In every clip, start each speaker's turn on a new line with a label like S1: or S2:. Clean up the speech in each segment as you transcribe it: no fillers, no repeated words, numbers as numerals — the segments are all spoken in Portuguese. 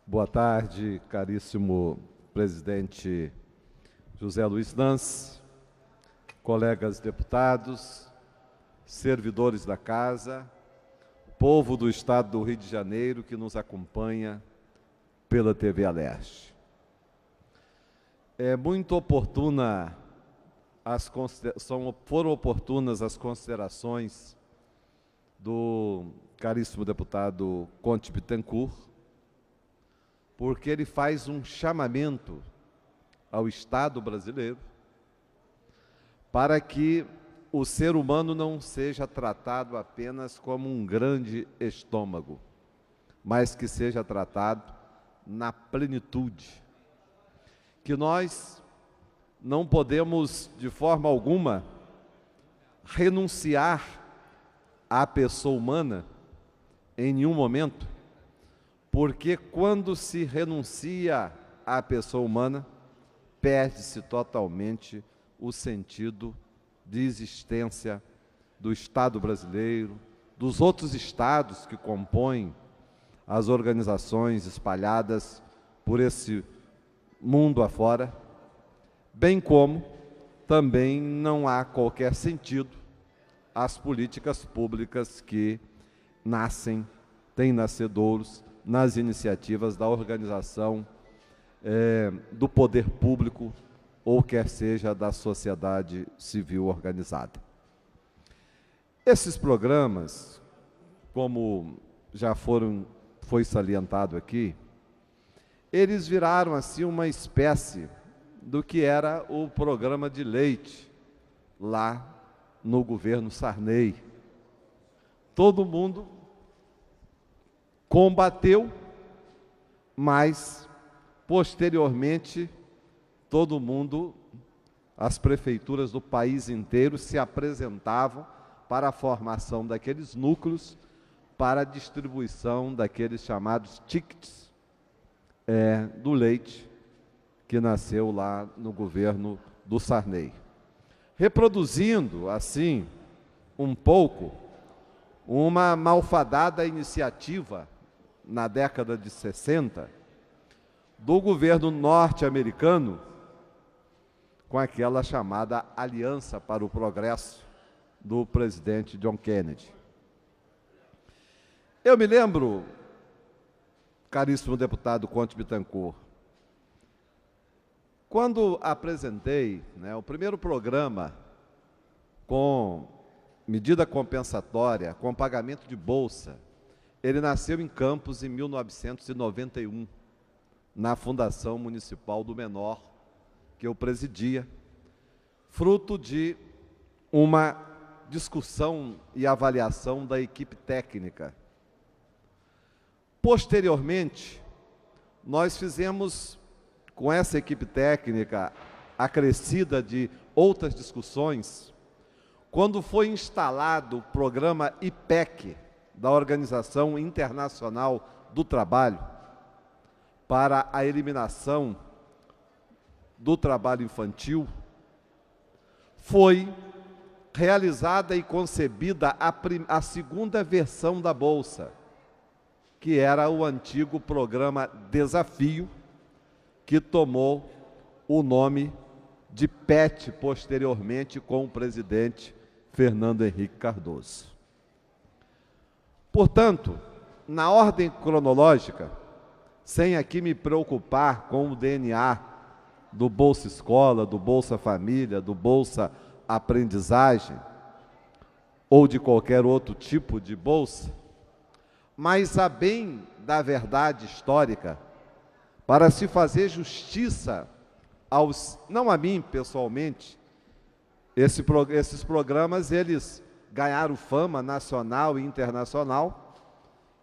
S1: Boa tarde, caríssimo presidente José Luiz Nance, colegas deputados, servidores da Casa, povo do Estado do Rio de Janeiro que nos acompanha pela TV Aleste. Foram oportunas as considerações do caríssimo deputado Conte Bittencourt, porque ele faz um chamamento ao Estado brasileiro para que o ser humano não seja tratado apenas como um grande estômago, mas que seja tratado na plenitude. Que nós não podemos, de forma alguma, renunciar à pessoa humana em nenhum momento, porque quando se renuncia à pessoa humana, perde-se totalmente o sentido de existência do Estado brasileiro, dos outros estados que compõem as organizações espalhadas por esse mundo afora, bem como também não há qualquer sentido às políticas públicas que têm nascedouros nas iniciativas da organização do poder público ou quer seja da sociedade civil organizada. Esses programas, como já foi salientado aqui, eles viraram assim uma espécie do que era o programa de Leite lá no governo Sarney. Todo mundo combateu, mas posteriormente as prefeituras do país inteiro se apresentavam para a formação daqueles núcleos para a distribuição daqueles chamados tickets do leite que nasceu lá no governo do Sarney. Reproduzindo, assim, um pouco, uma malfadada iniciativa na década de 60 do governo norte-americano com aquela chamada Aliança para o Progresso do presidente John Kennedy. Eu me lembro, caríssimo deputado Conte Bittencourt, quando apresentei o primeiro programa com medida compensatória, com pagamento de bolsa, ele nasceu em Campos em 1991, na Fundação Municipal do Menor, que eu presidia, fruto de uma discussão e avaliação da equipe técnica. Posteriormente, nós fizemos, com essa equipe técnica acrescida de outras discussões, quando foi instalado o programa IPEC, da Organização Internacional do Trabalho, para a eliminação do trabalho infantil, foi realizada e concebida a segunda versão da Bolsa, que era o antigo programa Desafio, que tomou o nome de PET posteriormente com o presidente Fernando Henrique Cardoso. Portanto, na ordem cronológica, sem aqui me preocupar com o DNA do Bolsa Escola, do Bolsa Família, do Bolsa Aprendizagem, ou de qualquer outro tipo de bolsa, mas a bem da verdade histórica, para se fazer justiça não a mim pessoalmente, esses programas, eles ganharam fama nacional e internacional,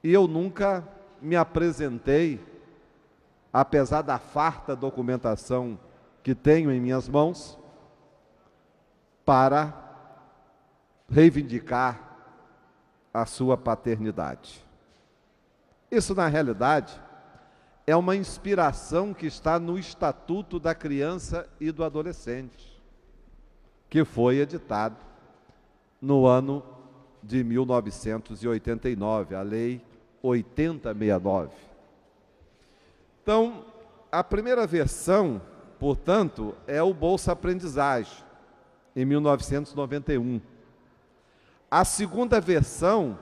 S1: e eu nunca me apresentei, apesar da farta documentação que tenho em minhas mãos, para reivindicar a sua paternidade. Isso, na realidade, é uma inspiração que está no Estatuto da Criança e do Adolescente, que foi editado no ano de 1989, a Lei 8069. Então, a primeira versão, portanto, é o Bolsa Aprendizagem, em 1991. A segunda versão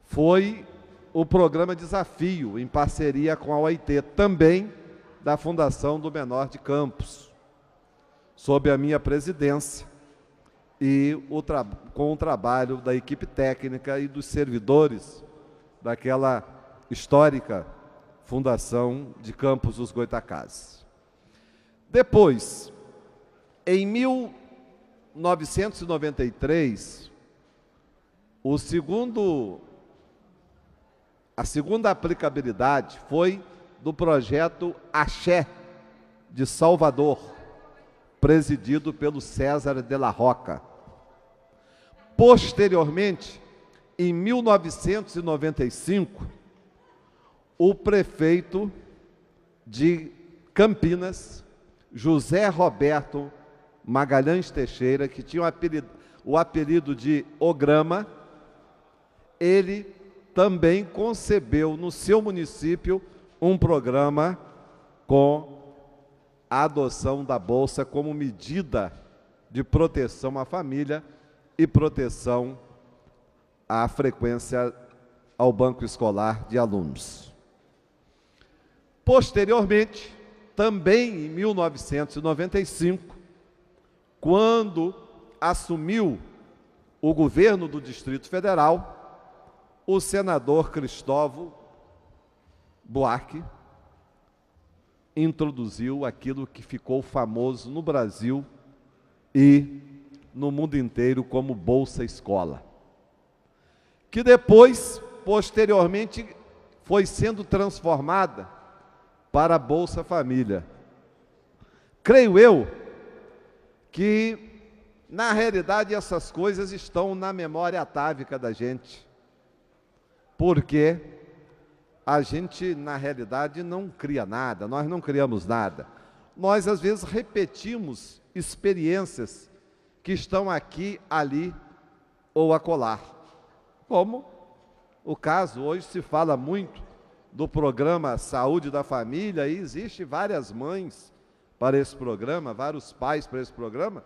S1: foi o Programa Desafio, em parceria com a OIT, também da Fundação do Menor de Campos, sob a minha presidência e com o trabalho da equipe técnica e dos servidores daquela histórica Fundação de Campos dos Goytacazes. Depois, em 1993, a segunda aplicabilidade foi do projeto Axé, de Salvador, presidido pelo César de la Roca. Posteriormente, em 1995, o prefeito de Campinas, José Roberto Magalhães Teixeira, que tinha o apelido de Ograma, ele também concebeu no seu município um programa com a adoção da Bolsa como medida de proteção à família e proteção à frequência ao banco escolar de alunos. Posteriormente, também em 1995, quando assumiu o governo do Distrito Federal, o senador Cristóvão Buarque introduziu aquilo que ficou famoso no Brasil e no mundo inteiro como Bolsa Escola, que depois, posteriormente, foi sendo transformada para a Bolsa Família. Creio eu que, na realidade, essas coisas estão na memória atávica da gente, porque a gente, na realidade, não cria nada, nós não criamos nada. Nós, às vezes, repetimos experiências que estão aqui, ali ou acolá. Como o caso, hoje se fala muito do programa Saúde da Família, e existe várias mães para esse programa, vários pais para esse programa,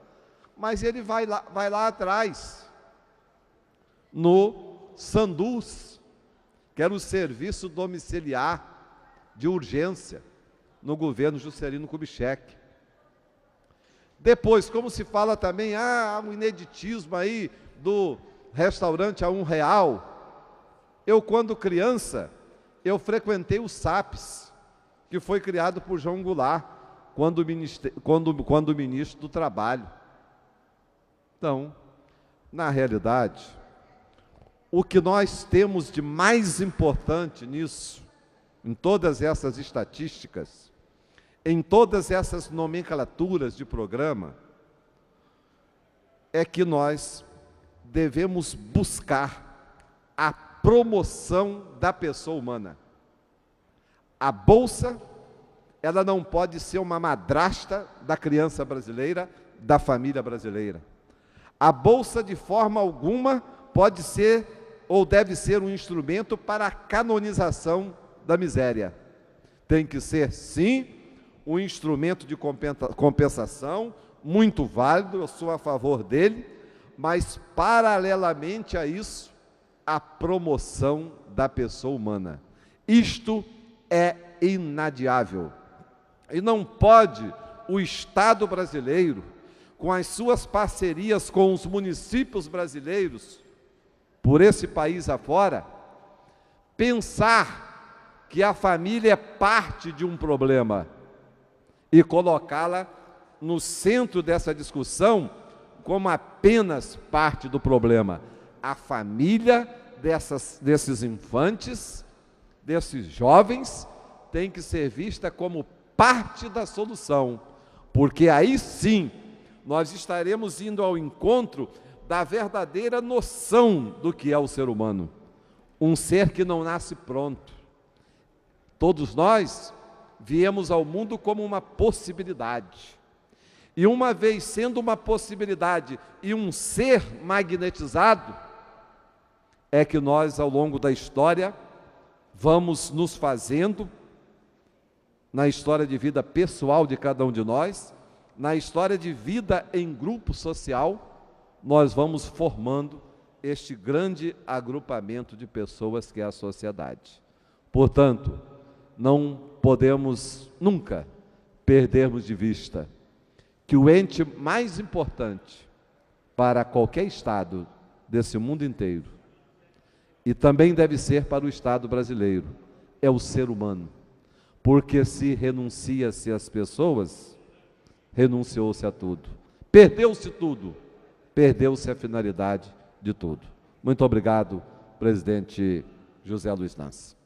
S1: mas ele vai lá atrás, no Sanduz, que era o serviço domiciliar de urgência no governo Juscelino Kubitschek. Depois, como se fala também, há um ineditismo aí do restaurante a R$1. Eu, quando criança, eu frequentei o SAPS, que foi criado por João Goulart, quando ministro do Trabalho. Então, na realidade, o que nós temos de mais importante nisso, em todas essas estatísticas, em todas essas nomenclaturas de programa, é que nós devemos buscar a promoção da pessoa humana. A Bolsa, ela não pode ser uma madrasta da criança brasileira, da família brasileira. A Bolsa, de forma alguma, pode ser ou deve ser um instrumento para a canonização da miséria. Tem que ser, sim, um instrumento de compensação, muito válido, eu sou a favor dele, mas, paralelamente a isso, a promoção da pessoa humana. Isto é inadiável. E não pode o Estado brasileiro, com as suas parcerias com os municípios brasileiros, por esse país afora, pensar que a família é parte de um problema e colocá-la no centro dessa discussão como apenas parte do problema. A família desses infantes, desses jovens, tem que ser vista como parte da solução, porque aí sim nós estaremos indo ao encontro da verdadeira noção do que é o ser humano, um ser que não nasce pronto. Todos nós viemos ao mundo como uma possibilidade, e uma vez sendo uma possibilidade e um ser magnetizado, é que nós, ao longo da história, vamos nos fazendo na história de vida pessoal de cada um de nós, na história de vida em grupo social, nós vamos formando este grande agrupamento de pessoas que é a sociedade. Portanto, não podemos nunca perdermos de vista que o ente mais importante para qualquer Estado desse mundo inteiro, e também deve ser para o Estado brasileiro, é o ser humano. Porque se renuncia-se às pessoas, renunciou-se a tudo. Perdeu-se tudo, perdeu-se a finalidade de tudo. Muito obrigado, presidente José Luiz Nance.